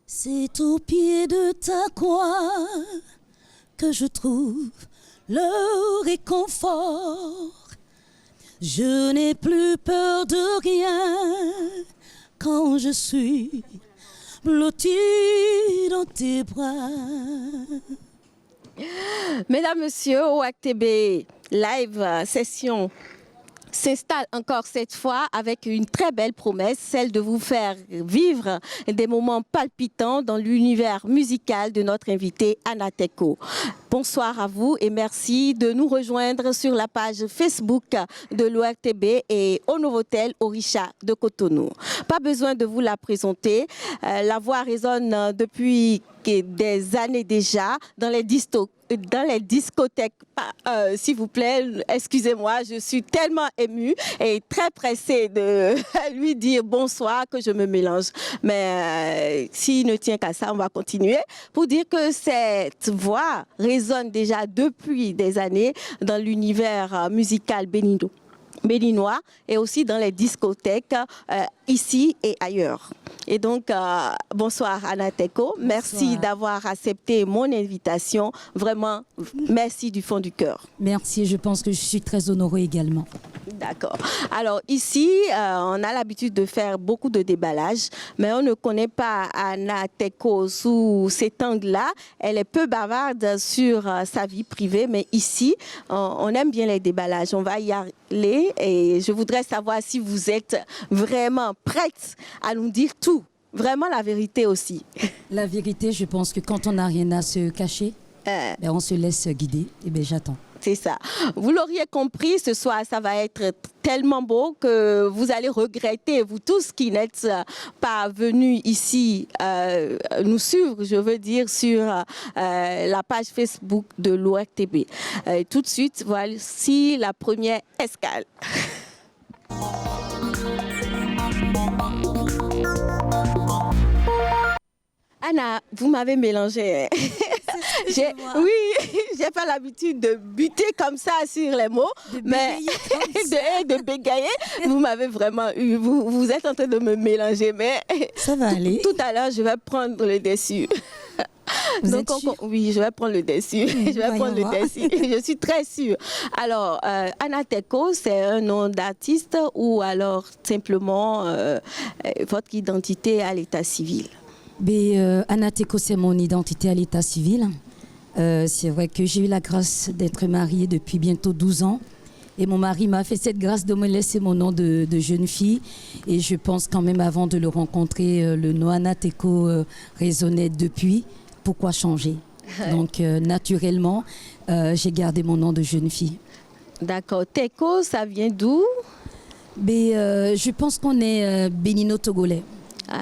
C'est au pied de ta croix que je trouve le réconfort. Je n'ai plus peur de rien quand je suis blottie dans tes bras. Mesdames, Messieurs, OACTB Live Session s'installe encore cette fois avec une très belle promesse, celle de vous faire vivre des moments palpitants dans l'univers musical de notre invité Anna Teko. Bonsoir à vous et merci de nous rejoindre sur la page Facebook de l'OACTB et au Novotel Orisha de Cotonou. Pas besoin de vous la présenter, la voix résonne depuis des années déjà dans les discothèques, s'il vous plaît, excusez-moi, je suis tellement émue et très pressée de lui dire bonsoir que je me mélange. Mais s'il ne tient qu'à ça, on va continuer pour dire que cette voix résonne déjà depuis des années dans l'univers musical béninois et aussi dans les discothèques ici et ailleurs. Et donc, bonsoir Anna Teko. Merci d'avoir accepté mon invitation. Vraiment, merci du fond du cœur. Merci, je pense que je suis très honorée également. D'accord. Alors ici, on a l'habitude de faire beaucoup de déballage, mais on ne connaît pas Anna Teko sous cet angle-là. Elle est peu bavarde sur sa vie privée, mais ici, on aime bien les déballages. On va y aller et je voudrais savoir si vous êtes vraiment prête à nous dire tout. Vraiment la vérité aussi. La vérité, je pense que quand on n'a rien à se cacher, on se laisse guider. Et bien, j'attends. C'est ça. Vous l'auriez compris, ce soir, ça va être tellement beau que vous allez regretter, vous tous qui n'êtes pas venus ici nous suivre, je veux dire, sur la page Facebook de l'OACTB. Tout de suite, voici la première escale. Anna, vous m'avez mélangé. Oui, j'ai pas l'habitude de buter comme ça sur les mots, mais de bégayer. Vous m'avez vraiment eu. Vous êtes en train de me mélanger, mais ça va aller. Tout à l'heure, je vais prendre le dessus. Oui, je vais prendre le dessus. Je vais prendre le dessus. Je suis très sûre. Alors, Anna Teko, c'est un nom d'artiste ou alors simplement votre identité à l'état civil? Anna Teko, c'est mon identité à l'état civil. C'est vrai que j'ai eu la grâce d'être mariée depuis bientôt 12 ans. Et mon mari m'a fait cette grâce de me laisser mon nom de jeune fille. Et je pense quand même avant de le rencontrer, le nom Anna Teko résonnait depuis. Pourquoi changer? Donc naturellement, j'ai gardé mon nom de jeune fille. D'accord. Teko, ça vient d'où? Je pense qu'on est bénino-togolais.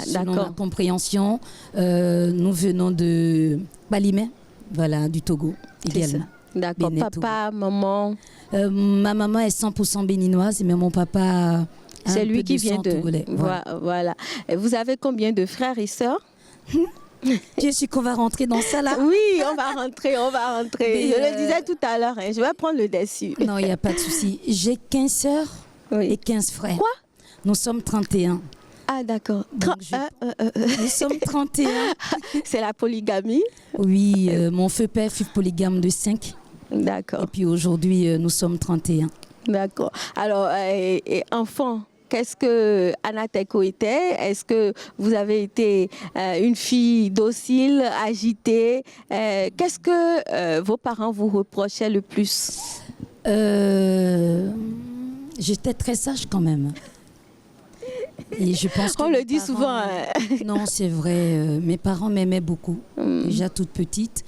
Selon la compréhension, nous venons de Balimé, voilà, du Togo également. D'accord. Papa, maman? Ma maman est 100% béninoise, mais mon papa c'est lui qui vient de togolais. Voilà. Et vous avez combien de frères et sœurs? Je suis qu'on va rentrer dans ça là. Oui, on va rentrer. Je le disais tout à l'heure, je vais prendre le dessus. Non, il n'y a pas de souci. J'ai 15 sœurs et 15 frères. Quoi? Nous sommes 31. Ah d'accord. Nous sommes 31. C'est la polygamie? Oui, mon feu-père fut polygame de 5. D'accord. Et puis aujourd'hui, nous sommes 31. D'accord. Alors, enfant, qu'est-ce que Anna Teko était? Est-ce que vous avez été une fille docile, agitée? Qu'est-ce que vos parents vous reprochaient le plus? J'étais très sage quand même. Et je pense on le dit souvent. Non, c'est vrai. Mes parents m'aimaient beaucoup, déjà toute petite,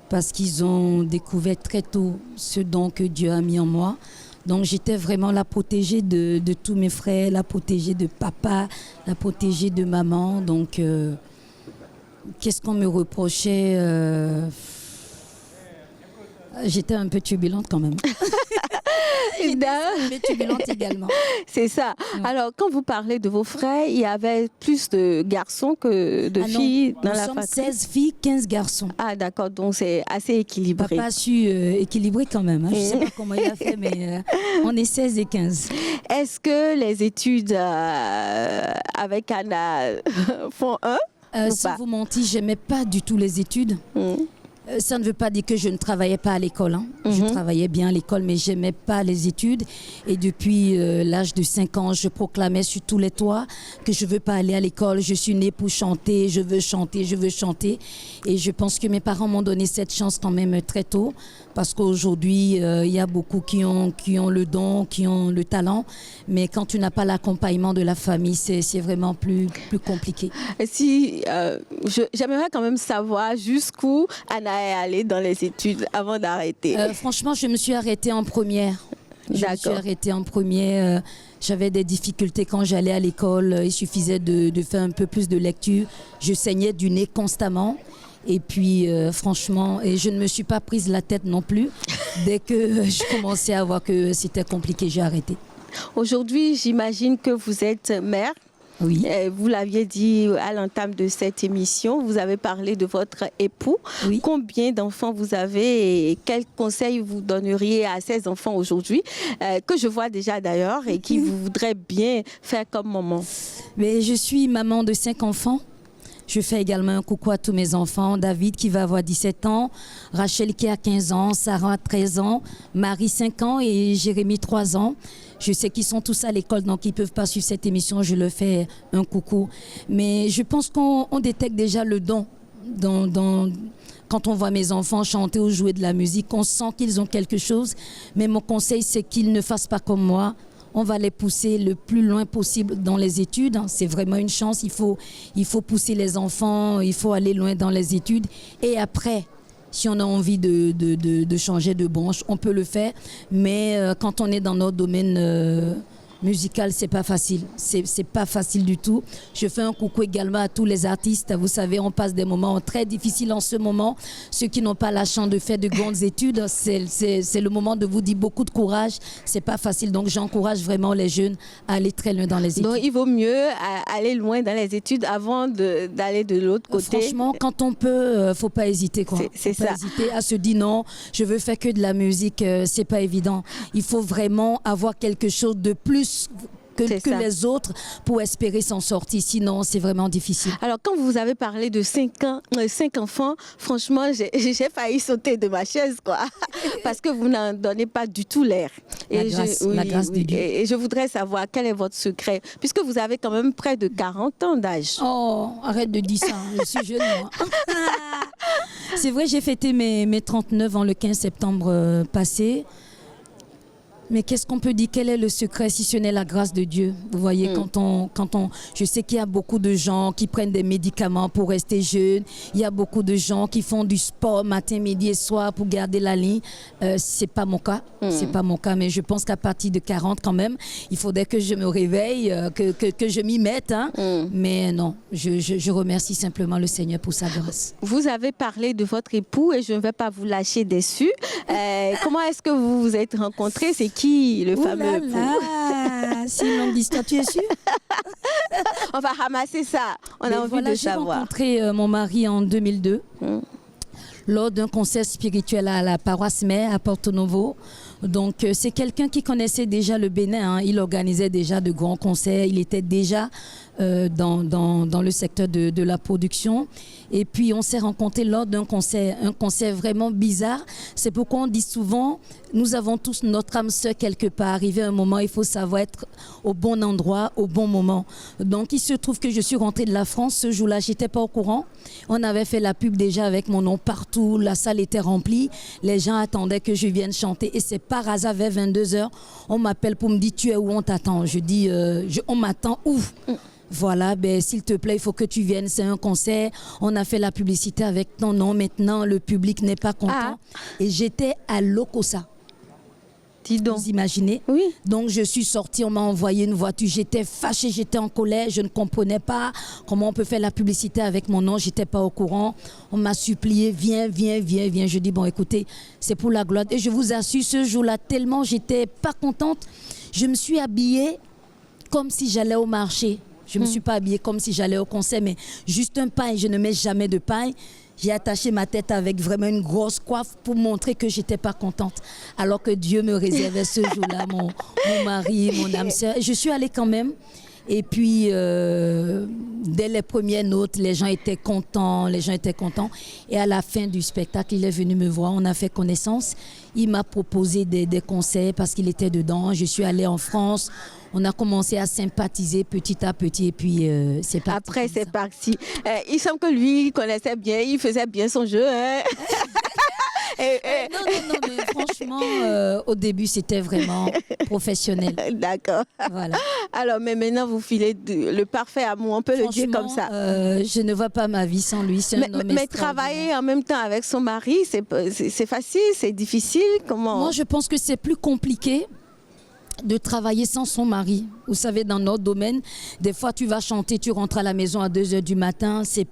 parce qu'ils ont découvert très tôt ce don que Dieu a mis en moi. Donc j'étais vraiment la protégée de tous mes frères, la protégée de papa, la protégée de maman. Donc qu'est-ce qu'on me reprochait? J'étais un peu turbulente quand même. Mais turbulente également. C'est ça. Alors, quand vous parlez de vos frères, il y avait plus de garçons que de filles dans la fratrie. 16 filles, 15 garçons. Ah, d'accord. Donc, c'est assez équilibré. Papa a su équilibrer quand même. Hein. Je ne sais pas comment il a fait, mais on est 16 et 15. Est-ce que les études avec Anna font un Sans vous mentir, je n'aimais pas du tout les études. Ça ne veut pas dire que je ne travaillais pas à l'école. Hein. Je travaillais bien à l'école, mais je n'aimais pas les études. Et depuis l'âge de 5 ans, je proclamais sur tous les toits que je ne veux pas aller à l'école. Je suis née pour chanter, je veux chanter, je veux chanter. Et je pense que mes parents m'ont donné cette chance quand même très tôt. Parce qu'aujourd'hui, il y a beaucoup qui ont le don, qui ont le talent. Mais quand tu n'as pas l'accompagnement de la famille, c'est vraiment plus compliqué. Si, j'aimerais quand même savoir jusqu'où Anna est allée dans les études avant d'arrêter. Franchement, je me suis arrêtée en première. Je me suis arrêtée en première. J'avais des difficultés quand j'allais à l'école. Il suffisait de faire un peu plus de lecture. Je saignais du nez constamment. Et puis, franchement, et je ne me suis pas prise la tête non plus. Dès que je commençais à voir que c'était compliqué, j'ai arrêté. Aujourd'hui, j'imagine que vous êtes mère. Oui. Vous l'aviez dit à l'entame de cette émission, vous avez parlé de votre époux. Oui. Combien d'enfants vous avez et quels conseils vous donneriez à ces enfants aujourd'hui, que je vois déjà d'ailleurs et qui vous voudraient bien faire comme maman? Mais je suis maman de 5 enfants. Je fais également un coucou à tous mes enfants. David qui va avoir 17 ans, Rachel qui a 15 ans, Sarah 13 ans, Marie 5 ans et Jérémy 3 ans. Je sais qu'ils sont tous à l'école, donc ils ne peuvent pas suivre cette émission. Je leur fais un coucou. Mais je pense qu'on détecte déjà le don quand on voit mes enfants chanter ou jouer de la musique. On sent qu'ils ont quelque chose. Mais mon conseil, c'est qu'ils ne fassent pas comme moi. On va les pousser le plus loin possible dans les études. C'est vraiment une chance. Il faut pousser les enfants, il faut aller loin dans les études. Et après, si on a envie de changer de branche, on peut le faire. Mais quand on est dans notre domaine musical, c'est pas facile. C'est pas facile du tout. Je fais un coucou également à tous les artistes. Vous savez, on passe des moments très difficiles en ce moment. Ceux qui n'ont pas la chance de faire de grandes études, c'est le moment de vous dire beaucoup de courage. C'est pas facile. Donc, j'encourage vraiment les jeunes à aller très loin dans les études. Donc, il vaut mieux aller loin dans les études avant d'aller de l'autre côté. Franchement, quand on peut, faut pas hésiter, quoi. C'est ça. Faut pas hésiter à se dire non, je veux faire que de la musique. C'est pas évident. Il faut vraiment avoir quelque chose de plus que les autres pour espérer s'en sortir. Sinon, c'est vraiment difficile. Alors, quand vous avez parlé de 5 enfants, franchement, j'ai failli sauter de ma chaise, quoi. Parce que vous n'en donnez pas du tout l'air. La grâce de Dieu. Et je voudrais savoir quel est votre secret, puisque vous avez quand même près de 40 ans d'âge. Oh, arrête de dire ça. Je suis jeune, moi. C'est vrai, j'ai fêté mes 39 ans le 15 septembre passé. Mais qu'est-ce qu'on peut dire? Quel est le secret si ce n'est la grâce de Dieu? Vous voyez, je sais qu'il y a beaucoup de gens qui prennent des médicaments pour rester jeunes. Il y a beaucoup de gens qui font du sport matin, midi et soir pour garder la ligne. C'est pas mon cas. C'est pas mon cas. Mais je pense qu'à partir de 40 quand même, il faudrait que je me réveille, que je m'y mette. Hein. Mais non, je remercie simplement le Seigneur pour sa grâce. Vous avez parlé de votre époux et je ne vais pas vous lâcher déçu. Comment est-ce que vous vous êtes rencontrés? C'est qui le fameux époux? C'est une longue histoire, tu es sûre? On va ramasser ça. On a envie de savoir. J'ai rencontré mon mari en 2002 lors d'un concert spirituel à la paroisse mère à Porto Novo. Donc, c'est quelqu'un qui connaissait déjà le Bénin. Hein. Il organisait déjà de grands concerts. Il était déjà dans le secteur de la production. Et puis, on s'est rencontrés lors d'un concert, un concert vraiment bizarre. C'est pourquoi on dit souvent, nous avons tous notre âme sœur quelque part. Arrivé un moment, il faut savoir être au bon endroit, au bon moment. Donc, il se trouve que je suis rentrée de la France. Ce jour-là, je n'étais pas au courant. On avait fait la pub déjà avec mon nom partout. La salle était remplie. Les gens attendaient que je vienne chanter. Et c'est par hasard, vers 22h, on m'appelle pour me dire, tu es où, on t'attend. Je dis, on m'attend où? Voilà, ben, s'il te plaît, il faut que tu viennes, c'est un concert. On a fait la publicité avec ton nom. Maintenant, le public n'est pas content. Et j'étais à Lokossa. Dis donc. Vous imaginez? Oui. Donc je suis sortie, on m'a envoyé une voiture, j'étais fâchée, j'étais en colère, je ne comprenais pas comment on peut faire la publicité avec mon nom, j'étais pas au courant. On m'a supplié, viens. Je dis bon écoutez, c'est pour la gloire. Et je vous assure, ce jour-là, tellement j'étais pas contente, je me suis habillée comme si j'allais au marché. Je ne me suis pas habillée comme si j'allais au concert, mais juste un paille, je ne mets jamais de paille. J'ai attaché ma tête avec vraiment une grosse coiffe pour montrer que je n'étais pas contente. Alors que Dieu me réservait ce jour-là, mon mari, mon âme sœur. Je suis allée quand même. Et puis, dès les premières notes, les gens étaient contents. Et à la fin du spectacle, il est venu me voir, on a fait connaissance. Il m'a proposé des conseils parce qu'il était dedans. Je suis allée en France. On a commencé à sympathiser petit à petit et puis c'est parti. Après, c'est parti. Il semble que lui, il connaissait bien, il faisait bien son jeu. Hein? Non, mais franchement, au début, c'était vraiment professionnel. D'accord. Voilà. Alors, mais maintenant, vous filez le parfait amour, on peut le dire comme ça. Je ne vois pas ma vie sans lui, c'est un homme mais travailler en même temps avec son mari, c'est facile, c'est difficile? Comment? Moi, je pense que c'est plus compliqué de travailler sans son mari. Vous savez, dans notre domaine, des fois, tu vas chanter, tu rentres à la maison à 2h du matin, ça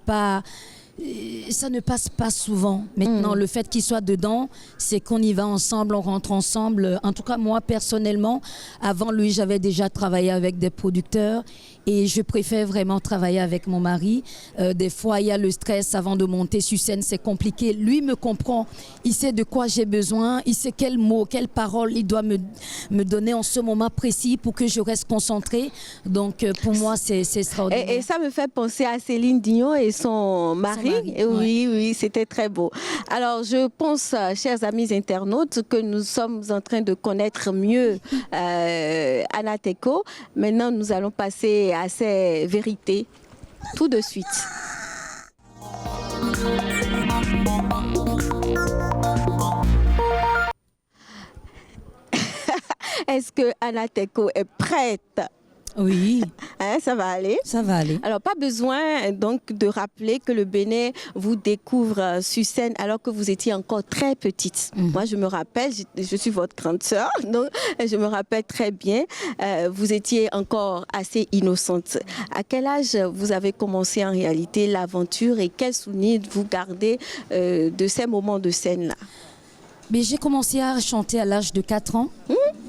ne passe pas souvent. Maintenant, le fait qu'il soit dedans, c'est qu'on y va ensemble, on rentre ensemble. En tout cas, moi, personnellement, avant lui, j'avais déjà travaillé avec des producteurs et je préfère vraiment travailler avec mon mari. Des fois, il y a le stress avant de monter sur scène, c'est compliqué. Lui me comprend, il sait de quoi j'ai besoin, il sait quels mots, quelles paroles il doit me donner en ce moment précis pour que je reste concentrée. Donc, pour moi, c'est extraordinaire. Et ça me fait penser à Céline Dion et son mari. Oui, c'était très beau. Alors, je pense, chers amis internautes, que nous sommes en train de connaître mieux Anna Teko. Maintenant, nous allons passer à ses vérités tout de suite. Est-ce que Anna Teko est prête? Oui. Hein, ça va aller? Ça va aller. Alors, pas besoin donc de rappeler que le Bénin vous découvre sur scène alors que vous étiez encore très petite. Moi, je me rappelle, je suis votre grande sœur, donc je me rappelle très bien, vous étiez encore assez innocente. À quel âge vous avez commencé en réalité l'aventure et quels souvenirs vous gardez de ces moments de scène-là? Mais j'ai commencé à chanter à l'âge de 4 ans.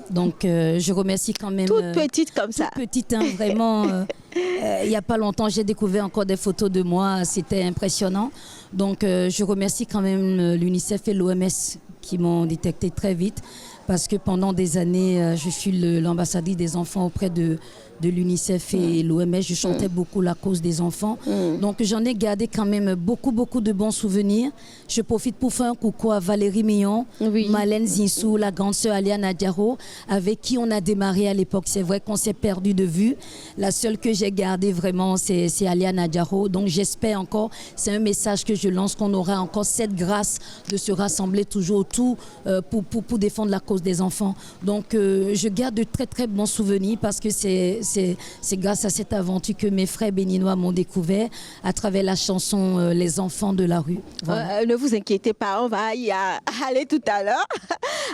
Donc, je remercie quand même... Toute petite comme ça. Toute petite, hein, vraiment. Il n'y a pas longtemps, j'ai découvert encore des photos de moi. C'était impressionnant. Donc, je remercie quand même l'UNICEF et l'OMS qui m'ont détecté très vite. Parce que pendant des années, je suis l'ambassadrice des enfants auprès de l'UNICEF et l'OMS. Je chantais beaucoup la cause des enfants. Donc j'en ai gardé quand même beaucoup de bons souvenirs. Je profite pour faire un coucou à Valérie Millon, Malène Zinsou, la grande sœur Aliana Diaro, avec qui on a démarré à l'époque. C'est vrai qu'on s'est perdu de vue. La seule que j'ai gardée vraiment, c'est Aliana Diaro. Donc j'espère encore, c'est un message que je lance, qu'on aura encore cette grâce de se rassembler toujours autour pour défendre la cause des enfants. Donc je garde de très bons souvenirs parce que c'est grâce à cette aventure que mes frères béninois m'ont découvert à travers la chanson Les enfants de la rue. Voilà. Ne vous inquiétez pas, on va y aller tout à l'heure.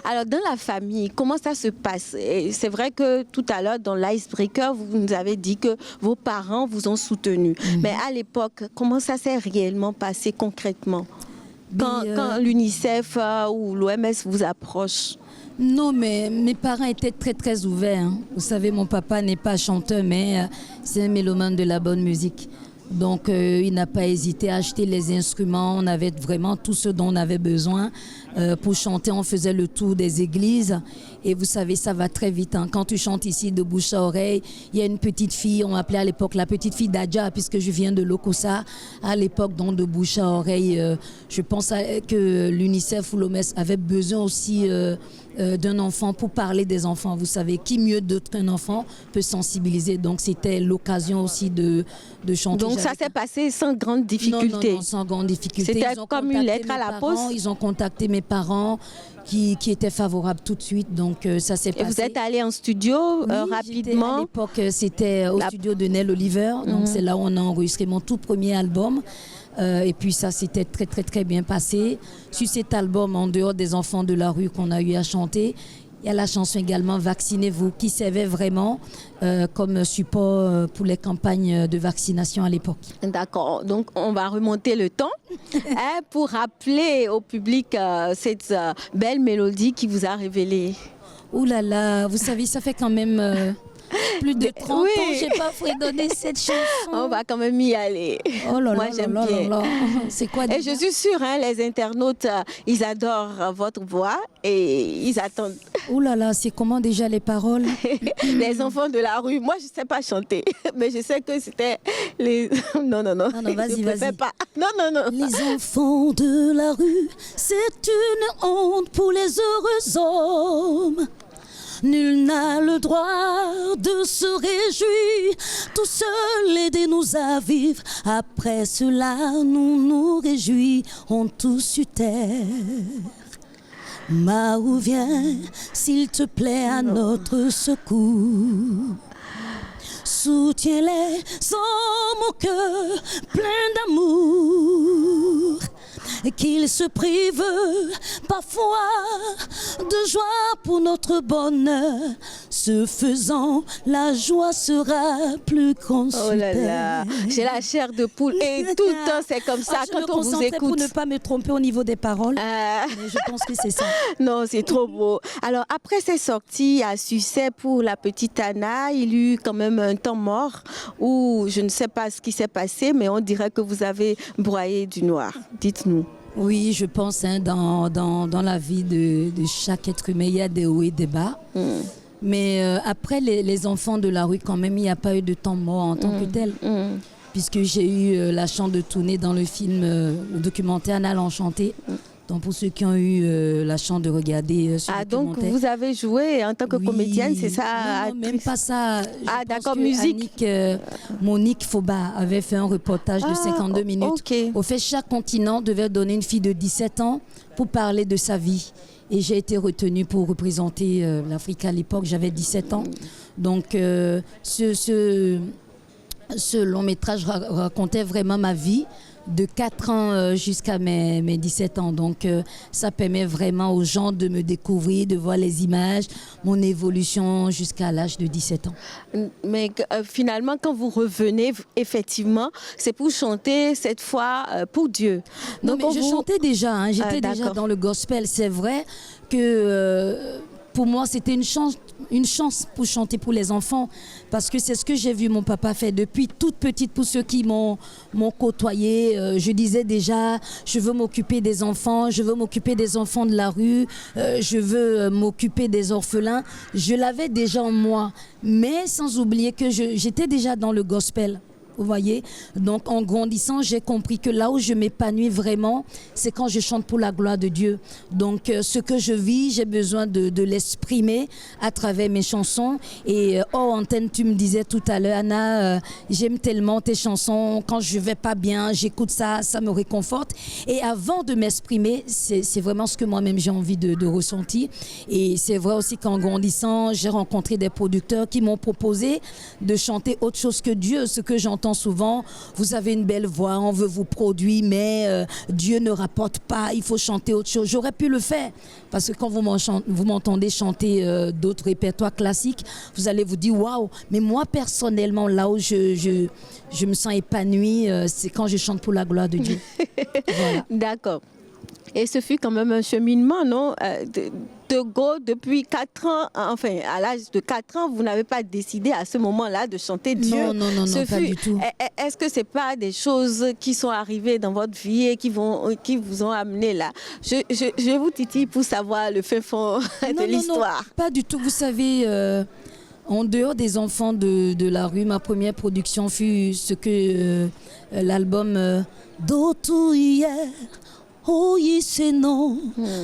Alors dans la famille, comment ça se passe? C'est vrai que tout à l'heure dans l'Icebreaker, vous nous avez dit que vos parents vous ont soutenu. Mais à l'époque, comment ça s'est réellement passé concrètement? Quand l'UNICEF ou l'OMS vous approche? Non, mais mes parents étaient très ouverts. Hein. Vous savez, mon papa n'est pas chanteur, mais c'est un mélomane de la bonne musique. Donc, il n'a pas hésité à acheter les instruments. On avait vraiment tout ce dont on avait besoin. Pour chanter, on faisait le tour des églises. Et vous savez, ça va très vite. Hein. Quand tu chantes ici de bouche à oreille, il y a une petite fille, on m'appelait à l'époque la petite fille d'Adja, puisque je viens de Lokossa. À l'époque, donc, de bouche à oreille, je pense que l'UNICEF ou l'OMS avait besoin aussi d'un enfant pour parler des enfants. Vous savez, qui mieux d'autre qu'un enfant peut sensibiliser. Donc, c'était l'occasion aussi de chanter. Donc, ça s'est passé sans grande difficulté? Non, sans grande difficulté. C'était comme une lettre à la poste? Ils ont contacté mes parents qui étaient favorables tout de suite. Donc, ça s'est passé. Et vous êtes allé en studio rapidement? À l'époque, c'était au studio de Nell Oliver. Donc, c'est là où on a enregistré mon tout premier album. Et puis ça s'était très bien passé. Sur cet album, en dehors des enfants de la rue qu'on a eu à chanter, Il y a la chanson également Vaccinez-vous qui servait vraiment comme support pour les campagnes de vaccination à l'époque. D'accord, donc on va remonter le temps pour rappeler au public cette belle mélodie qui vous a révélé. Ouh là là, vous savez, ça fait quand même plus de 30 ans que je n'ai pas fredonné cette chanson. On va quand même y aller. Oh là Moi, là j'aime là bien. là là. C'est quoi Et déjà? je suis sûre, les internautes, ils adorent votre voix et ils attendent. Ouh là là, c'est comment déjà les paroles? Les enfants de la rue, moi je ne sais pas chanter, mais je sais que c'était les... Non, non, non, Non, non, vas-y, je préfère vas-y. pas. Non, non, non. Les enfants de la rue, c'est une honte pour les heureux hommes. Nul n'a le droit de se réjouir, tout seul aidez-nous à vivre. Après cela, nous nous réjouirons tous sur terre. Mahou, viens, s'il te plaît, à notre secours. Soutiens-les sans mon cœur plein d'amour. Qu'ils se privent parfois de joie pour notre bonheur. Ce faisant, la joie sera plus grande. Oh là là, j'ai la chair de poule et tout le temps c'est comme ça Je me quand on vous concentrais pour écoute. ne pas me tromper au niveau des paroles. Mais je pense que c'est ça. Non, c'est trop beau. Alors, après ces sorties à succès pour la petite Anna, il y a eu quand même un temps mort où je ne sais pas ce qui s'est passé, mais on dirait que vous avez broyé du noir. Dites-nous. Oui, je pense dans la vie de chaque être humain, il y a des hauts et des bas. Mais après les enfants de la rue, quand même, il n'y a pas eu de temps mort en tant que tel. Puisque j'ai eu la chance de tourner dans le film, le documentaire Anna l'Enchantée. Donc pour ceux qui ont eu la chance de regarder ce donc documentaire. vous avez joué en tant que Oui. comédienne, c'est ça? Non, même pas ça. Je pense d'accord, que musique. Monique Fauba avait fait un reportage de 52 minutes. Ok. Au fait, chaque continent devait donner une fille de 17 ans pour parler de sa vie. Et j'ai été retenue pour représenter l'Afrique à l'époque. J'avais 17 ans. Donc ce long métrage racontait vraiment ma vie de 4 ans jusqu'à mes 17 ans. Donc ça permet vraiment aux gens de me découvrir, de voir les images, mon évolution jusqu'à l'âge de 17 ans. Mais finalement, quand vous revenez, effectivement, c'est pour chanter cette fois pour Dieu. Non, mais je chantais déjà, hein, j'étais déjà d'accord. dans le gospel. C'est vrai que pour moi, c'était une chance pour chanter pour les enfants, parce que c'est ce que j'ai vu mon papa faire depuis toute petite. Pour ceux qui m'ont côtoyé, je disais déjà, je veux m'occuper des enfants, je veux m'occuper des enfants de la rue, je veux m'occuper des orphelins. Je l'avais déjà en moi, mais sans oublier que j'étais déjà dans le gospel. Vous voyez, donc en grandissant, j'ai compris que là où je m'épanouis vraiment, c'est quand je chante pour la gloire de Dieu. Donc ce que je vis, j'ai besoin de l'exprimer à travers mes chansons. Et hors antenne, tu me disais tout à l'heure, Anna, j'aime tellement tes chansons. Quand je vais pas bien, j'écoute ça, ça me réconforte. Et avant de m'exprimer, c'est vraiment ce que moi-même j'ai envie de ressentir. Et c'est vrai aussi qu'en grandissant, j'ai rencontré des producteurs qui m'ont proposé de chanter autre chose que Dieu. Ce que j'entends souvent, vous avez une belle voix, on veut vous produire, mais Dieu ne rapporte pas, il faut chanter autre chose. J'aurais pu le faire, parce que quand vous m'entendez chanter d'autres répertoires classiques, vous allez vous dire waouh. Mais moi personnellement, là où je me sens épanouie, c'est quand je chante pour la gloire de Dieu. Voilà. D'accord. Et ce fut quand même un cheminement, non? De go, depuis 4 ans, enfin, à l'âge de 4 ans, vous n'avez pas décidé à ce moment-là de chanter Dieu. Non, pas du tout. Est-ce que ce n'est pas des choses qui sont arrivées dans votre vie et qui vous ont amené là? Je vous titille pour savoir le fin fond de l'histoire. Non, pas du tout. Vous savez, en dehors des enfants de la rue, ma première production fut ce que l'album D'autres hier. Oyi seno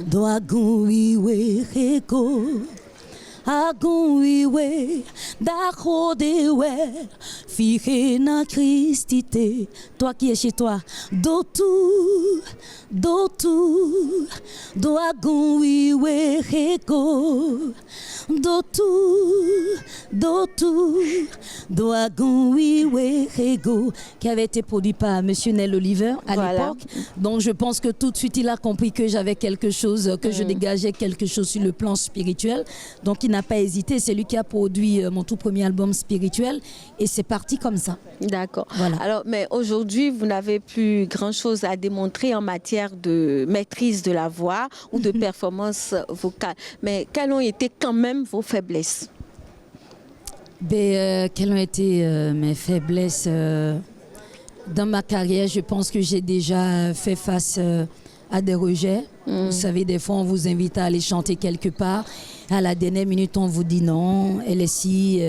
do agunwiwe reko agunwiwe da khodewe Fiché na Christité, toi qui es chez toi, d'autour, doa goui weheko, d'autour, doa goui weheko, qui avait été produit par Monsieur Nel Oliver à l'époque. Donc je pense que tout de suite il a compris que j'avais quelque chose, que je dégageais quelque chose sur le plan spirituel. Donc il n'a pas hésité, c'est lui qui a produit mon tout premier album spirituel et c'est parti comme ça. D'accord. Voilà. Alors, mais aujourd'hui, vous n'avez plus grand-chose à démontrer en matière de maîtrise de la voix ou de performance vocale. Mais quelles ont été quand même vos faiblesses? Quelles ont été mes faiblesses dans ma carrière? Je pense que j'ai déjà fait face à des rejets. Vous savez, des fois, on vous invite à aller chanter quelque part. À la dernière minute, on vous dit non, elle est si...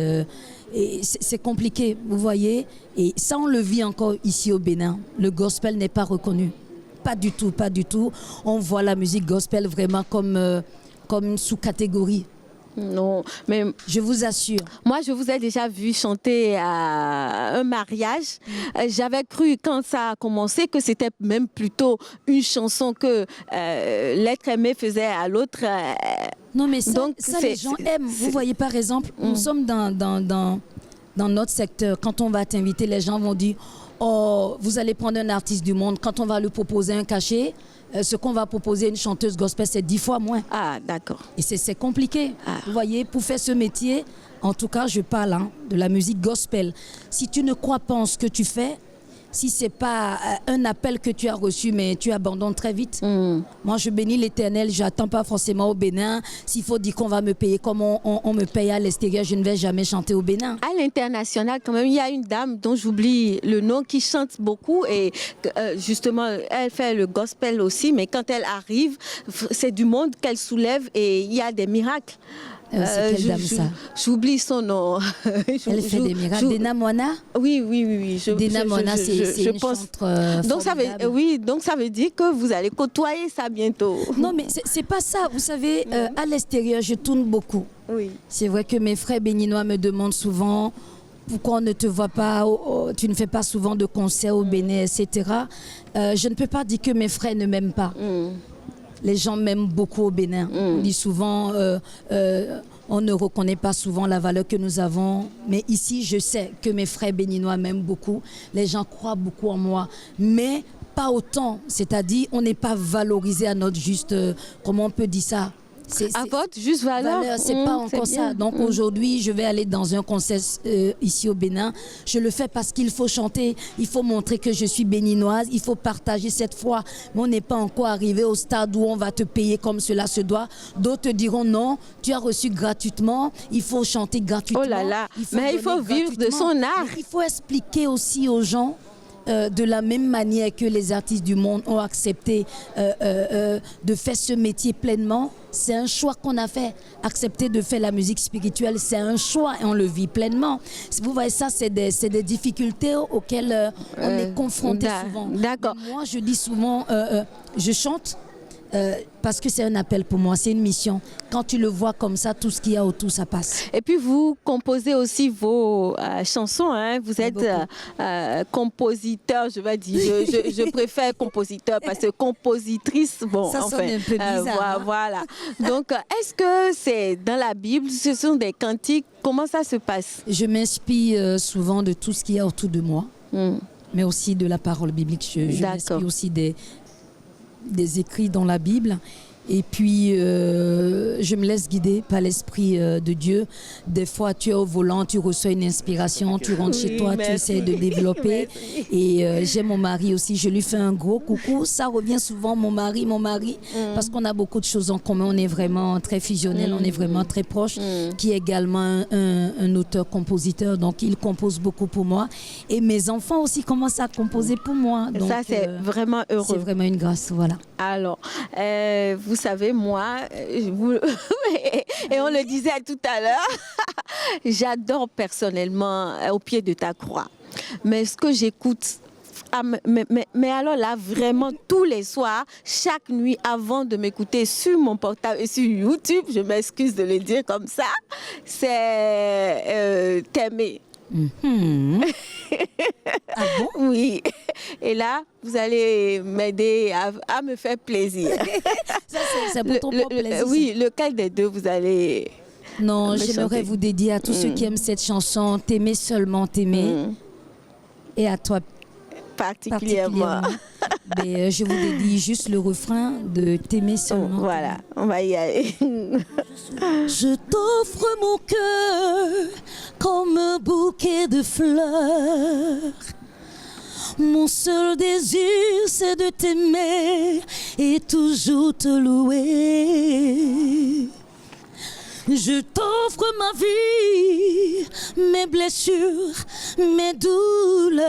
et c'est compliqué, vous voyez. Et ça, on le vit encore ici au Bénin. Le gospel n'est pas reconnu. Pas du tout, pas du tout. On voit la musique gospel vraiment comme une sous-catégorie. Non, mais je vous assure. Moi, je vous ai déjà vu chanter à un mariage. J'avais cru quand ça a commencé que c'était même plutôt une chanson que l'être aimé faisait à l'autre. Non, mais ça les gens aiment. Vous voyez, par exemple, nous sommes dans notre secteur. Quand on va t'inviter, les gens vont dire « Oh, vous allez prendre un artiste du monde. Quand on va lui proposer un cachet, ce qu'on va proposer à une chanteuse gospel, c'est 10 fois moins. » Ah, d'accord. Et c'est compliqué. Vous voyez, pour faire ce métier, en tout cas, je parle de la musique gospel. Si tu ne crois pas en ce que tu fais, si ce n'est pas un appel que tu as reçu, mais tu abandonnes très vite. Moi, je bénis l'Éternel, je n'attends pas forcément au Bénin. S'il faut dire qu'on va me payer comme on me paye à l'extérieur, je ne vais jamais chanter au Bénin. À l'international, quand même, il y a une dame dont j'oublie le nom qui chante beaucoup et justement, elle fait le gospel aussi, mais quand elle arrive, c'est du monde qu'elle soulève et il y a des miracles. C'est quelle dame ça? J'oublie son nom. Elle fait des miracles. Dena Moana? Oui. Dena Moana, c'est une chanteuse donc donc ça veut dire que vous allez côtoyer ça bientôt. Non, mais c'est pas ça. Vous savez, à l'extérieur, je tourne beaucoup. Oui. C'est vrai que mes frères béninois me demandent souvent pourquoi on ne te voit pas, tu ne fais pas souvent de concerts au Bénin, etc. Je ne peux pas dire que mes frères ne m'aiment pas. Les gens m'aiment beaucoup au Bénin. On dit souvent, on ne reconnaît pas souvent la valeur que nous avons. Mais ici, je sais que mes frères béninois m'aiment beaucoup. Les gens croient beaucoup en moi. Mais pas autant. C'est-à-dire, on n'est pas valorisé à notre juste... comment on peut dire ça? À votre juste valeur. C'est pas encore ça. Donc aujourd'hui, je vais aller dans un concert ici au Bénin. Je le fais parce qu'il faut chanter, il faut montrer que je suis béninoise, il faut partager cette foi. Mais on n'est pas encore arrivé au stade où on va te payer comme cela se doit. D'autres diront non, tu as reçu gratuitement, il faut chanter gratuitement. Oh là là, mais il faut vivre de son art. Mais il faut expliquer aussi aux gens de la même manière que les artistes du monde ont accepté de faire ce métier pleinement. C'est un choix qu'on a fait. Accepter de faire la musique spirituelle, c'est un choix et on le vit pleinement. Vous voyez, ça, c'est des difficultés auxquelles on est confronté souvent. D'accord. Moi, je dis souvent, je chante parce que c'est un appel pour moi, c'est une mission. Quand tu le vois comme ça, tout ce qu'il y a autour, ça passe. Et puis vous composez aussi vos chansons, hein? Vous êtes compositeur, je vais dire. Je préfère compositeur parce que compositrice, bon, ça sonne un peu bizarre. Voilà. Donc, est-ce que c'est dans la Bible, ce sont des cantiques? Comment ça se passe? Je m'inspire souvent de tout ce qu'il y a autour de moi, mais aussi de la parole biblique. Je m'inspire aussi des écrits dans la Bible. Et puis, je me laisse guider par l'Esprit de Dieu. Des fois, tu es au volant, tu reçois une inspiration, tu rentres chez toi, tu essaies de développer. Et j'ai mon mari aussi, je lui fais un gros coucou. Ça revient souvent, mon mari, parce qu'on a beaucoup de choses en commun. On est vraiment très fusionnels, on est vraiment très proches, qui est également un auteur-compositeur. Donc, il compose beaucoup pour moi. Et mes enfants aussi commencent à composer pour moi. Donc, ça, c'est vraiment heureux. C'est vraiment une grâce, voilà. Alors, vous savez, moi, et on le disait tout à l'heure, j'adore personnellement Au pied de ta croix. Mais ce que j'écoute, mais alors là, vraiment, tous les soirs, chaque nuit, avant de m'écouter sur mon portable et sur YouTube, je m'excuse de le dire comme ça, c'est T'aimer. Mhm. Ah bon? Oui. Et là, vous allez m'aider à me faire plaisir. Ça, c'est pour ton propre plaisir. Oui, lequel des deux vous allez Non, me j'aimerais chanter? vous dédier à tous ceux qui aiment cette chanson, T'aimer seulement t'aimer, et à toi Particulièrement. particulièrement. Mais, je vous dédie juste le refrain de T'aimer seulement. Voilà, on va y aller. Je t'offre mon cœur comme un bouquet de fleurs. Mon seul désir, c'est de t'aimer et toujours te louer. Je t'offre ma vie, mes blessures, mes douleurs.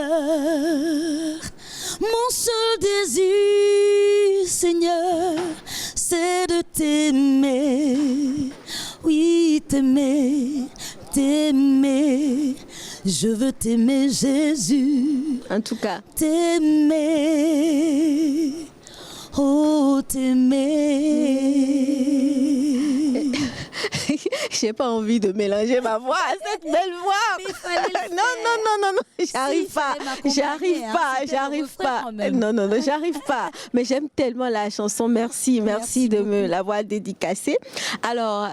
Mon seul désir, Seigneur, c'est de t'aimer. Oui, t'aimer, t'aimer. Je veux t'aimer, Jésus. En tout cas, T'aimer. Oh, t'aimer. j'ai pas envie de mélanger ma voix à cette belle voix. Mais il fallait le faire. Non, j'arrive Si, pas, il fallait m'accompagner, j'arrive hein, pas, c'était le j'arrive refrain pas. quand même. Non, j'arrive pas. Mais j'aime tellement la chanson. Merci Merci de me beaucoup. l'avoir dédicacée. Alors,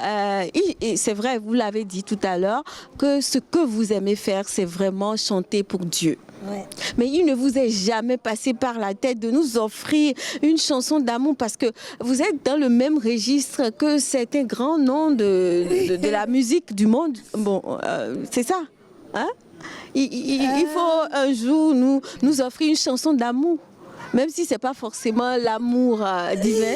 et c'est vrai, vous l'avez dit tout à l'heure, que ce que vous aimez faire, c'est vraiment chanter pour Dieu. Ouais. Mais il ne vous est jamais passé par la tête de nous offrir une chanson d'amour parce que vous êtes dans le même registre que certains grands noms de la musique du monde. Bon, c'est ça. Hein? Il faut un jour nous offrir une chanson d'amour, même si ce n'est pas forcément l'amour divin.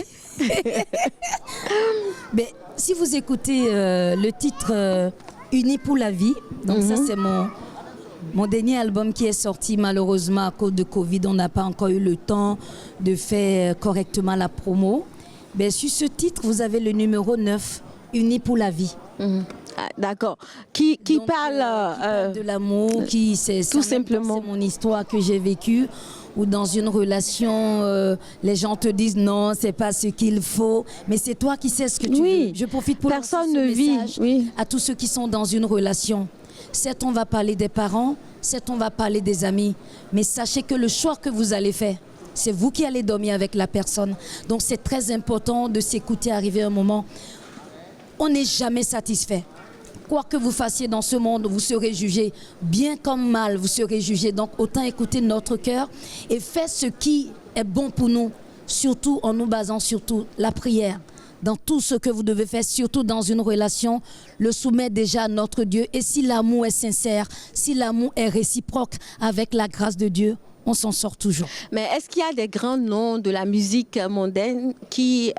Mais si vous écoutez le titre Unis pour la vie, donc ça c'est mon dernier album qui est sorti, malheureusement à cause de Covid, on n'a pas encore eu le temps de faire correctement la promo. Mais sur ce titre, vous avez le numéro 9, Unis pour la vie. Ah, d'accord. Qui Donc, parle de l'amour, tout simplement. C'est mon histoire que j'ai vécue. Ou dans une relation, les gens te disent non, c'est pas ce qu'il faut, mais c'est toi qui sais ce que tu Oui. veux. Je profite pour Personne lancer ne ce vit, message oui. à tous ceux qui sont dans une relation. Certes, on va parler des parents, certes, on va parler des amis, mais sachez que le choix que vous allez faire, c'est vous qui allez dormir avec la personne. Donc, c'est très important de s'écouter arriver un moment. On n'est jamais satisfait. Quoi que vous fassiez dans ce monde, vous serez jugé. Bien comme mal, vous serez jugé. Donc, autant écouter notre cœur et faire ce qui est bon pour nous, surtout en nous basant sur la prière. Dans tout ce que vous devez faire, surtout dans une relation, le soumettre déjà à notre Dieu. Et si l'amour est sincère, si l'amour est réciproque avec la grâce de Dieu, on s'en sort toujours. Mais est-ce qu'il y a des grands noms de la musique mondaine qui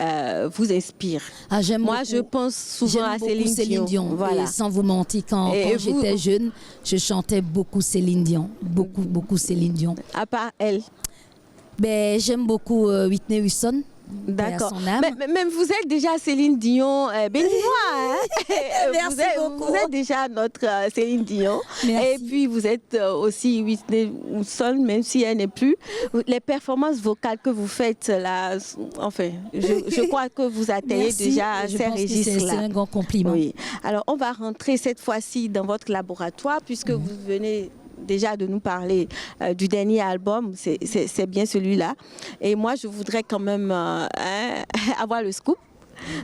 vous inspirent? Ah, Moi, beaucoup. je pense souvent à J'aime beaucoup Céline Dion. Voilà. Et sans vous mentir, quand Et vous- j'étais jeune, je chantais beaucoup Céline Dion. Beaucoup Céline Dion. À part elle. Ben, j'aime beaucoup Whitney Houston. D'accord. Paix à son âme. Mais même vous êtes déjà Céline Dion, bénis-moi. Hein? Merci beaucoup. Vous êtes déjà notre Céline Dion. Merci. Et puis vous êtes aussi Whitney Houston, même si elle n'est plus. Les performances vocales que vous faites là, enfin, je crois que vous atteignez Merci. déjà Je ces pense que c'est registres-là. un grand compliment. Oui. Alors, on va rentrer cette fois-ci dans votre laboratoire puisque vous venez déjà de nous parler du dernier album, c'est bien celui-là. Et moi, je voudrais quand même avoir le scoop.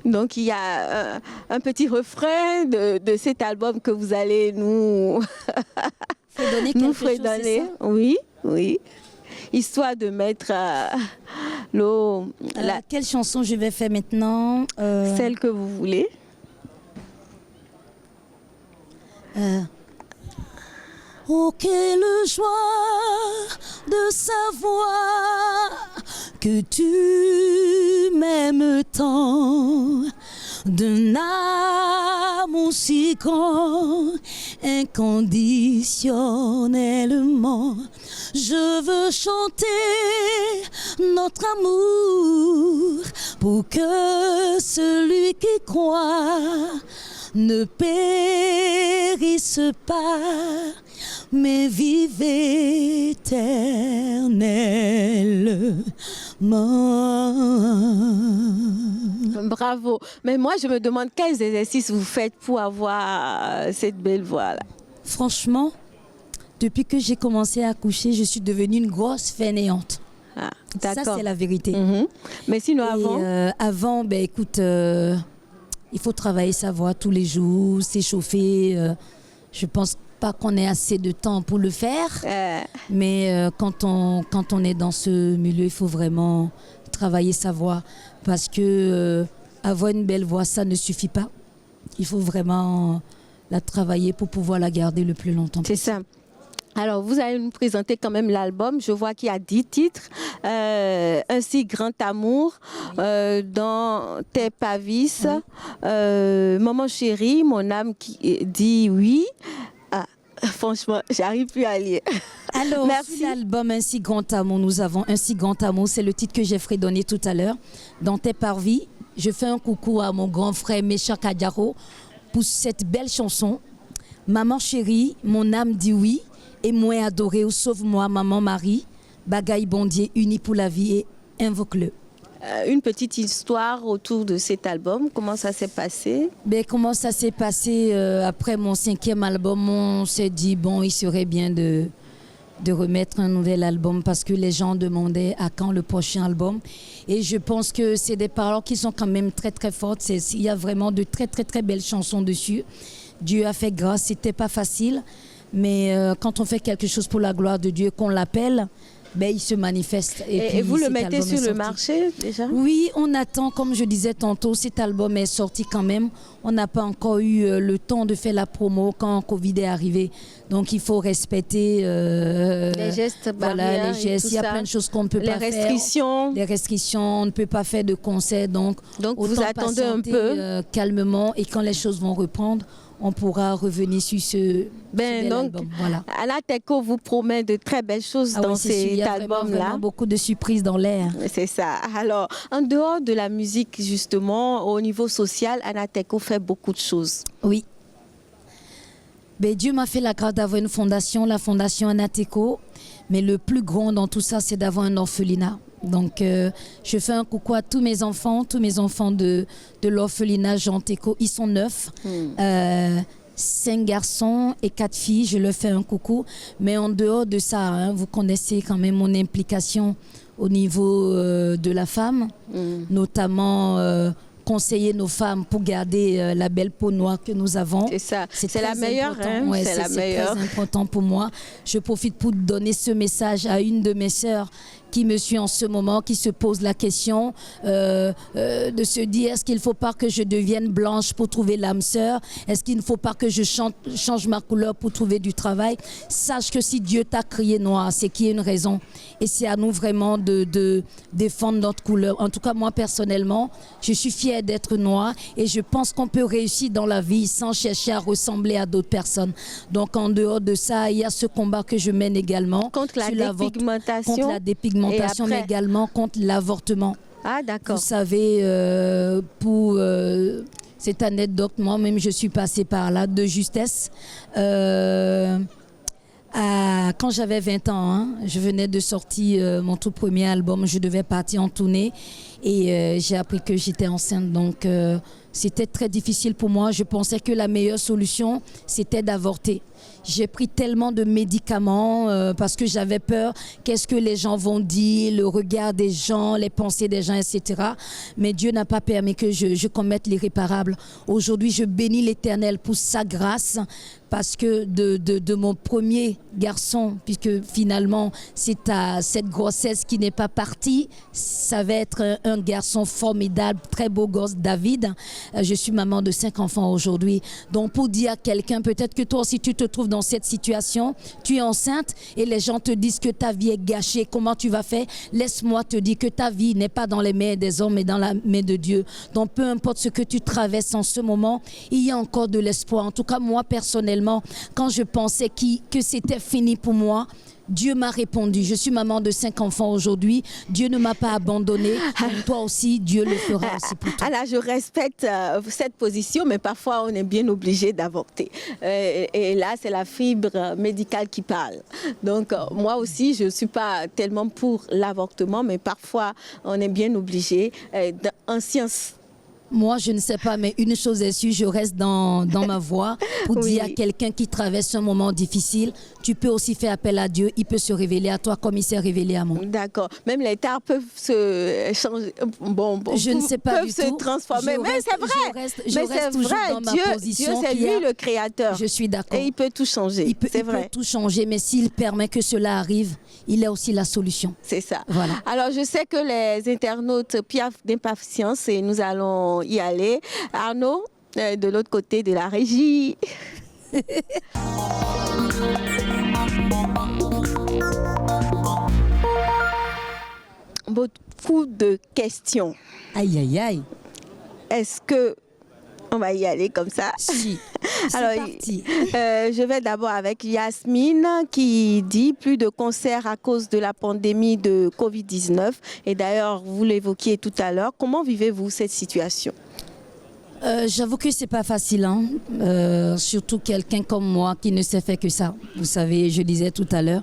Donc, il y a un petit refrain de cet album que vous allez nous Fredonner nous quelque chose, c'est fredonner. ça? Oui. Histoire de mettre l'eau, Quelle chanson je vais faire maintenant? celle que vous voulez. Oh, quelle joie de savoir que tu m'aimes tant, d'un amour si grand, inconditionnellement. Je veux chanter notre amour pour que celui qui croit ne périsse pas, mais vive éternellement. Bravo. Mais moi, je me demande quels exercices vous faites pour avoir cette belle voix-là. Franchement, depuis que j'ai commencé à accoucher, je suis devenue une grosse fainéante. Ah, Ça, d'accord. c'est la vérité. Mais sinon, Et, avant, avant, ben, écoute, il faut travailler sa voix tous les jours, s'échauffer. Je pense pas qu'on ait assez de temps pour le faire. Mais quand on est dans ce milieu, il faut vraiment travailler sa voix. Parce que avoir une belle voix, ça ne suffit pas. Il faut vraiment la travailler pour pouvoir la garder le plus longtemps c'est possible. ça. Alors, vous allez nous présenter quand même l'album. Je vois qu'il y a 10 titres. Ainsi, Grand Amour, dans Tes Pavis, Maman chérie, Mon âme qui dit oui. Ah, franchement, j'arrive plus à lire. Alors, Merci. sur l'album Ainsi Grand Amour, nous avons Ainsi Grand Amour, c'est le titre que j'ai fredonné tout à l'heure. Dans Tes Parvis, je fais un coucou à mon grand frère Mécha Kadiaro pour cette belle chanson. Maman chérie, mon âme dit oui, et moi adoré, ou sauve-moi, maman Marie, bagaille bondier, uni pour la vie et invoque-le. Une petite histoire autour de cet album. Comment ça s'est passé? Ben, comment ça s'est passé après mon 5e album? On s'est dit, bon, il serait bien de remettre un nouvel album parce que les gens demandaient à quand le prochain album. Et je pense que c'est des paroles qui sont quand même très, très fortes. Il y a vraiment de très, très, très belles chansons dessus. Dieu a fait grâce, c'était pas facile. Mais quand on fait quelque chose pour la gloire de Dieu, qu'on l'appelle, ben, il se manifeste. Et vous le mettez sur le marché déjà? Oui, on attend, comme je disais tantôt, cet album est sorti quand même. On n'a pas encore eu le temps de faire la promo quand Covid est arrivé. Donc il faut respecter les gestes, voilà, les gestes. Il y a plein de choses qu'on ne peut pas faire. Les restrictions. Les restrictions, on ne peut pas faire de concert. Donc vous attendez un peu. Calmement, et quand les choses vont reprendre, on pourra revenir sur ce bel album. Voilà. Anna Teko vous promet de très belles choses dans cet album-là. Il y a vraiment beaucoup de surprises dans l'air. C'est ça. Alors, en dehors de la musique, justement, au niveau social, Anna Teko fait beaucoup de choses. Oui. Ben, Dieu m'a fait la grâce d'avoir une fondation, la fondation Anna Teko. Mais le plus grand dans tout ça, c'est d'avoir un orphelinat. Donc, je fais un coucou à tous mes enfants de l'orphelinat Jean Teko. Ils sont 9, 5 garçons et 4 filles. Je leur fais un coucou. Mais en dehors de ça, hein, vous connaissez quand même mon implication au niveau de la femme, notamment conseiller nos femmes pour garder la belle peau noire que nous avons. C'est ça, c'est la meilleure. Hein? Ouais, c'est la meilleure. Très important pour moi. Je profite pour donner ce message à une de mes sœurs qui me suit en ce moment, qui se pose la question de se dire, est-ce qu'il ne faut pas que je devienne blanche pour trouver l'âme sœur? Est-ce qu'il ne faut pas que je change ma couleur pour trouver du travail? Sache que si Dieu t'a créé noir, c'est qu'il y a une raison. Et c'est à nous vraiment de défendre notre couleur. En tout cas, moi personnellement, je suis fière d'être noire et je pense qu'on peut réussir dans la vie sans chercher à ressembler à d'autres personnes. Donc en dehors de ça, il y a ce combat que je mène également. Contre la dépigmentation. Contre la dépigmentation, mais également contre l'avortement. Ah, d'accord. Vous savez, pour cette anecdote, moi-même, je suis passée par là de justesse. Quand j'avais 20 ans, hein, je venais de sortir mon tout premier album. Je devais partir en tournée et j'ai appris que j'étais enceinte. Donc, c'était très difficile pour moi. Je pensais que la meilleure solution, c'était d'avorter. J'ai pris tellement de médicaments parce que j'avais peur. Qu'est-ce que les gens vont dire, le regard des gens, les pensées des gens, etc. Mais Dieu n'a pas permis que je commette l'irréparable. Aujourd'hui, je bénis l'Éternel pour sa grâce parce que de mon premier garçon, puisque finalement, c'est cette grossesse qui n'est pas partie, ça va être un garçon formidable, très beau gosse, David. Je suis maman de 5 enfants aujourd'hui. Donc, pour dire à quelqu'un, peut-être que toi aussi, tu te trouves dans cette situation, tu es enceinte et les gens te disent que ta vie est gâchée, comment tu vas faire? Laisse-moi te dire que ta vie n'est pas dans les mains des hommes mais dans la main de Dieu. Donc peu importe ce que tu traverses en ce moment, il y a encore de l'espoir. En tout cas, moi personnellement, quand je pensais que c'était fini pour moi, Dieu m'a répondu. Je suis maman de 5 enfants aujourd'hui. Dieu ne m'a pas abandonnée. Toi aussi, Dieu le fera aussi pour toi. Alors, je respecte cette position, mais parfois, on est bien obligé d'avorter. Et là, c'est la fibre médicale qui parle. Donc, moi aussi, je ne suis pas tellement pour l'avortement, mais parfois, on est bien obligé. En science, moi, je ne sais pas, mais une chose est sûre, je reste dans ma voie pour dire à quelqu'un qui traverse un moment difficile, tu peux aussi faire appel à Dieu. Il peut se révéler à toi comme il s'est révélé à moi. D'accord. Même les tares peuvent se changer. Je ne sais pas peuvent du se tout. transformer. Mais c'est vrai. Je reste toujours dans ma position. Dieu, c'est lui le créateur. Je suis d'accord. Et il peut tout changer. C'est vrai. Il peut tout changer, mais s'il permet que cela arrive, il est aussi la solution. C'est ça. Voilà. Alors, je sais que les internautes piaffent d'impatience et nous allons y aller. Arnaud, de l'autre côté de la régie. Beaucoup de questions. Aïe, aïe, aïe. Est-ce que on va y aller comme ça? Si. Alors, parti. Je vais d'abord avec Yasmine qui dit plus de concerts à cause de la pandémie de Covid-19. Et d'ailleurs, vous l'évoquiez tout à l'heure. Comment vivez-vous cette situation? J'avoue que c'est pas facile, hein. Surtout quelqu'un comme moi qui ne sait faire que ça. Vous savez, je disais tout à l'heure,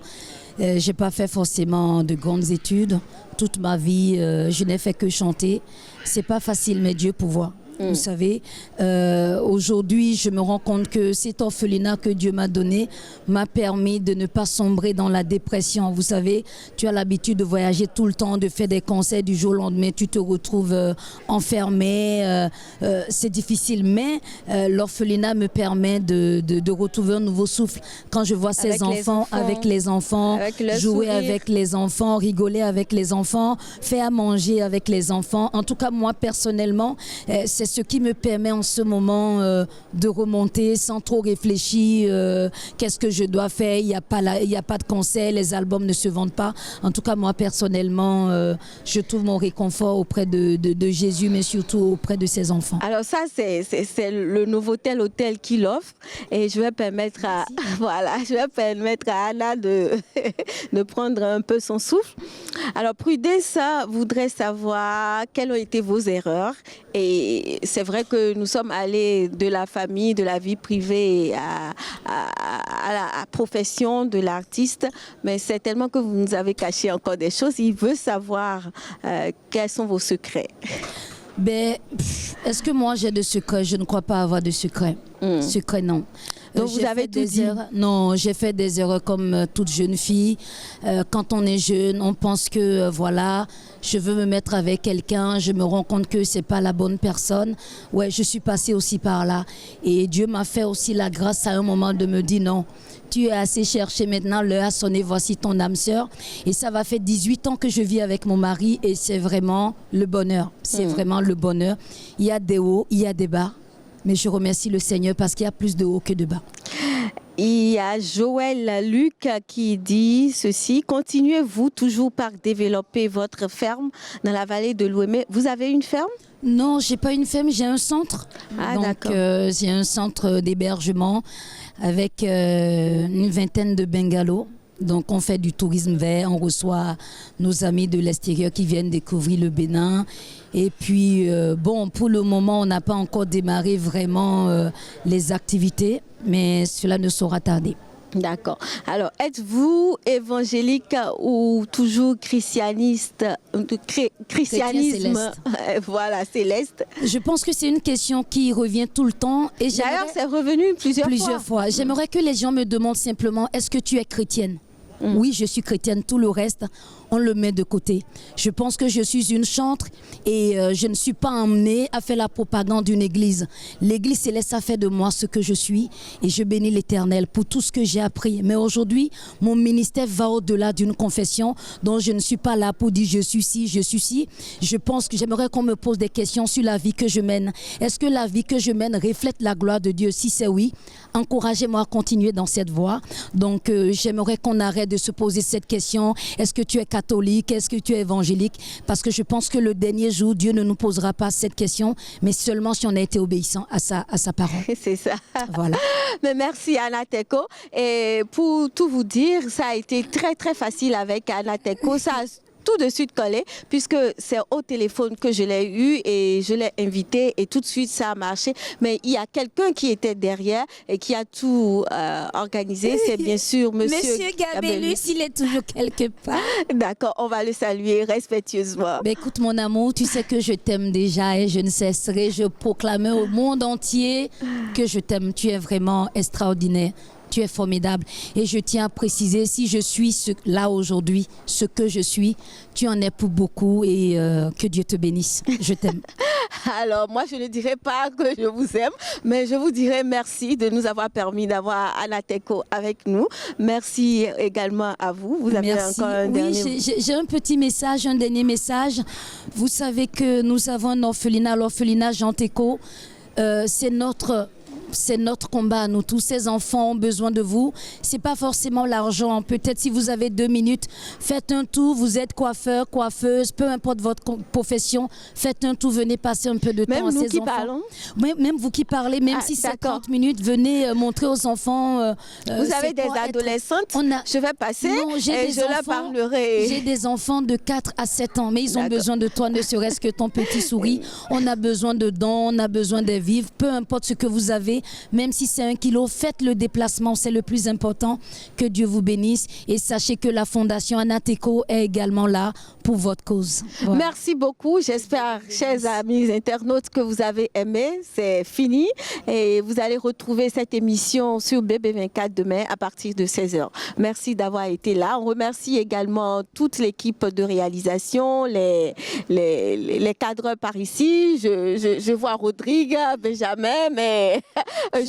j'ai pas fait forcément de grandes études. Toute ma vie, je n'ai fait que chanter. C'est pas facile, mais Dieu pourvoit. Vous savez, aujourd'hui, je me rends compte que cet orphelinat que Dieu m'a donné m'a permis de ne pas sombrer dans la dépression. Vous savez, tu as l'habitude de voyager tout le temps, de faire des concerts du jour au lendemain, tu te retrouves enfermé. C'est difficile, mais l'orphelinat me permet de retrouver un nouveau souffle. Quand je vois ces enfants, avec les enfants, jouer avec les enfants, rigoler avec les enfants, faire à manger avec les enfants. En tout cas, moi, personnellement, c'est ce qui me permet en ce moment de remonter sans trop réfléchir. Qu'est-ce que je dois faire? Il n'y a pas de concert, les albums ne se vendent pas. En tout cas, moi, personnellement, je trouve mon réconfort auprès de Jésus, mais surtout auprès de ses enfants. Alors ça, c'est le Novotel Hôtel qui l'offre. Et je vais permettre à, Anna de prendre un peu son souffle. Alors, Prudence voudrait savoir quelles ont été vos erreurs. Et c'est vrai que nous sommes allés de la famille, de la vie privée à la profession de l'artiste, mais c'est tellement que vous nous avez caché encore des choses. Il veut savoir quels sont vos secrets. Est-ce que moi j'ai de secrets? Je ne crois pas avoir de secrets. Secrets, non. Donc vous avez tout dit. Non, j'ai fait des erreurs comme toute jeune fille. Quand on est jeune, on pense que voilà, je veux me mettre avec quelqu'un, je me rends compte que c'est pas la bonne personne. Ouais, je suis passée aussi par là. Et Dieu m'a fait aussi la grâce à un moment de me dire non, tu es assez cherché maintenant, l'heure a sonné, voici ton âme sœur. Et ça va faire 18 ans que je vis avec mon mari et c'est vraiment le bonheur. C'est vraiment le bonheur. Il y a des hauts, il y a des bas. Mais je remercie le Seigneur parce qu'il y a plus de hauts que de bas. Il y a Joël Luc qui dit ceci. Continuez-vous toujours par développer votre ferme dans la vallée de l'Ouémé? Vous avez une ferme? Non, j'ai pas une ferme, j'ai un centre. Ah, donc j'ai un centre d'hébergement avec une vingtaine de bungalows. Donc on fait du tourisme vert, on reçoit nos amis de l'extérieur qui viennent découvrir le Bénin. Et puis pour le moment, on n'a pas encore démarré vraiment les activités, mais cela ne saura tarder. D'accord. Alors, êtes-vous évangélique ou toujours christianisme, voilà, céleste? Je pense que c'est une question qui revient tout le temps. D'ailleurs, c'est revenu plusieurs fois. J'aimerais que les gens me demandent simplement, est-ce que tu es chrétienne? Oui, je suis chrétienne. Tout le reste, on le met de côté. Je pense que je suis une chantre et je ne suis pas emmenée à faire la propagande d'une église. L'église céleste a fait de moi ce que je suis et je bénis l'Éternel pour tout ce que j'ai appris. Mais aujourd'hui, mon ministère va au-delà d'une confession dont je ne suis pas là pour dire je suis ci, je suis ci. Je pense que j'aimerais qu'on me pose des questions sur la vie que je mène. Est-ce que la vie que je mène reflète la gloire de Dieu? Si c'est oui, encouragez-moi à continuer dans cette voie. Donc, j'aimerais qu'on arrête de se poser cette question. Est-ce que tu es catholique? Est-ce que tu es évangélique? Parce que je pense que le dernier jour, Dieu ne nous posera pas cette question, mais seulement si on a été obéissant à sa parole. C'est ça. Voilà. Mais merci Anna Teko. Et pour tout vous dire, ça a été très très facile avec Anna Teko. Ça a tout de suite collé puisque c'est au téléphone que je l'ai eu et je l'ai invité et tout de suite ça a marché. Mais il y a quelqu'un qui était derrière et qui a tout organisé. C'est bien sûr Monsieur Gabellus, il est toujours quelque part. D'accord, on va le saluer respectueusement. Mais écoute mon amour, tu sais que je t'aime déjà et je ne cesserai, je proclamer au monde entier que je t'aime. Tu es vraiment extraordinaire. Tu es formidable. Et je tiens à préciser, si je suis là aujourd'hui, ce que je suis, tu en es pour beaucoup et que Dieu te bénisse. Je t'aime. Alors, moi, je ne dirais pas que je vous aime, mais je vous dirais merci de nous avoir permis d'avoir Anateco avec nous. Merci également à vous. Vous avez encore un dernier... Oui, j'ai un petit message, un dernier message. Vous savez que nous avons un orphelinat, l'orphelinat Jean Teco. C'est notre combat à nous tous. Ces enfants ont besoin de vous. C'est pas forcément l'argent. Peut-être si vous avez 2 minutes, faites un tour. Vous êtes coiffeur, coiffeuse, peu importe votre profession, faites un tour. Venez passer un peu de temps à ces enfants. Même nous qui parlons. Même vous qui parlez, même si c'est 30 minutes, venez montrer aux enfants. Vous avez des adolescentes. Je vais passer et je leur parlerai. J'ai des enfants de 4 à 7 ans, mais ils ont besoin de toi, ne serait-ce que ton petit souris. On a besoin de dons, on a besoin de vivre. Peu importe ce que vous avez. Même si c'est 1 kilo, faites le déplacement, c'est le plus important. Que Dieu vous bénisse et sachez que la Fondation Anateco est également là pour votre cause. Voilà. Merci beaucoup. J'espère, chers amis internautes, que vous avez aimé. C'est fini et vous allez retrouver cette émission sur BB24 demain à partir de 16h. Merci d'avoir été là. On remercie également toute l'équipe de réalisation, les cadreurs par ici. Je vois Rodrigue, Benjamin, mais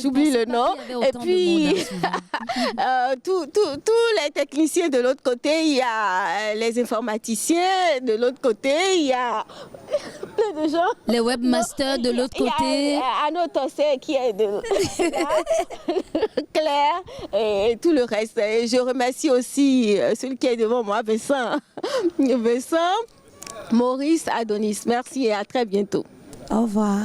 j'oublie le nom. Et puis, tous les techniciens de l'autre côté, il y a les informaticiens. De l'autre côté, il y a plein de gens. Les webmasters de l'autre côté. Il y a Anno qui est de Claire et tout le reste. Et je remercie aussi celui qui est devant moi, Vincent, Maurice, Adonis. Merci et à très bientôt. Au revoir.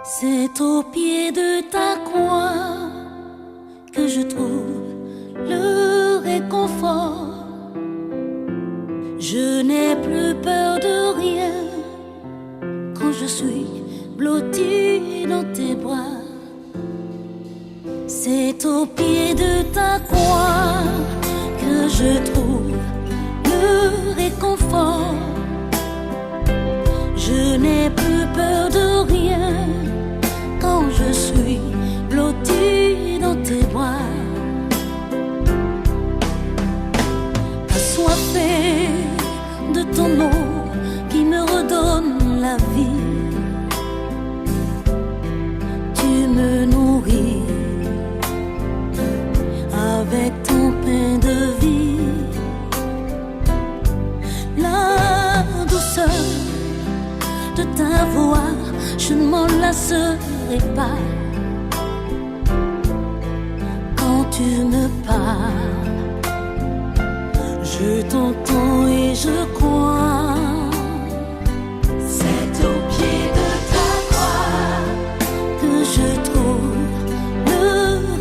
C'est au pied de ta croix que je trouve le réconfort. Je n'ai plus peur de rien quand je suis blottie dans tes bras. C'est au pied de ta croix que je trouve le réconfort. Je n'ai plus peur de rien quand je suis blottie dans tes bras. Assoiffée de ton eau qui me redonne la vie, tu me nourris avec ton pain de vie. La douceur de ta voix, je ne m'en lasserai pas. Quand tu me parles, je t'entends et je crois. C'est au pied de ta croix que je trouve le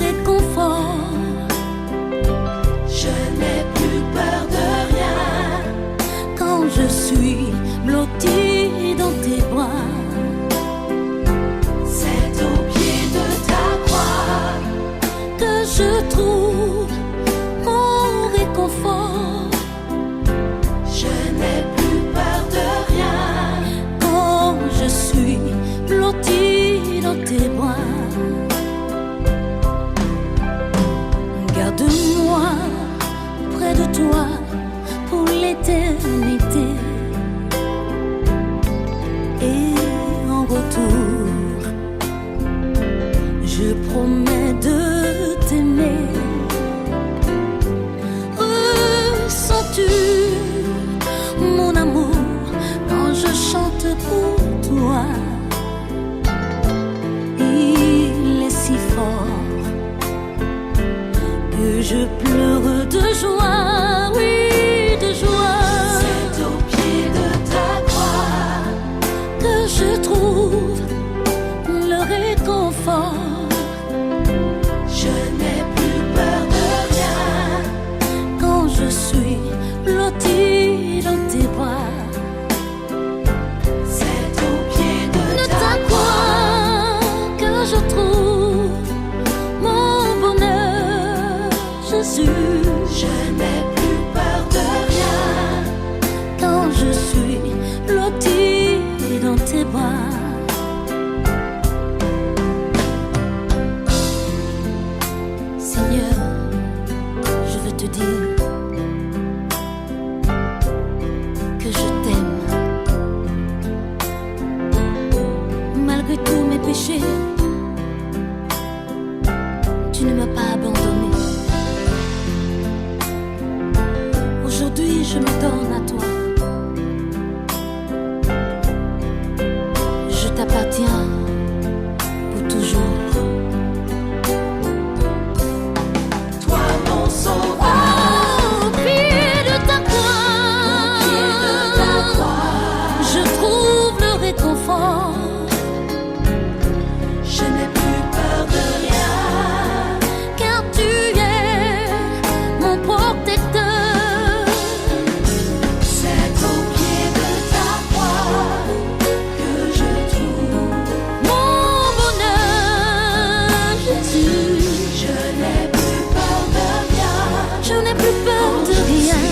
réconfort. Je n'ai plus peur de rien quand je suis blottie dans tes bras. C'est au pied de ta croix que je trouve mon réconfort. Je n'ai plus peur de rien quand je suis blottie dans tes bras. Garde-moi près de toi pour l'éternité. Et en retour, je promets de t'aimer. Ressens-tu mon amour quand je chante pour toi? Il est si fort que je pleure de joie, oui, de joie. C'est au pied de ta croix que je trouve le réconfort. Je n'ai plus peur de rien quand je suis blottie dans tes bras. Jésus. Je n'ai plus peur de rien quand je suis blottie dans tes bras. Seigneur, je veux te dire que je t'aime. Malgré tous mes péchés, tu ne m'as pas abandonné. Aujourd'hui, je me donne à toi. Je t'appartiens pour toujours. Toi, mon sauveur, au pied de ta croix, je trouve le réconfort. Je n'ai plus peur de rien, car tu es mon protecteur. C'est au pied de ta croix que je trouve mon bonheur, Jésus. Je n'ai plus peur de rien, je n'ai plus peur de rien.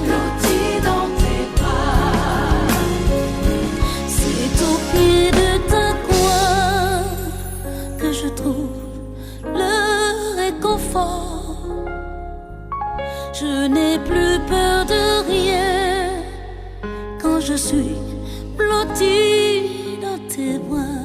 Blottie dans tes bras, c'est au pied de ta croix que je trouve le réconfort. Je n'ai plus peur de rien quand je suis blottie dans tes bras.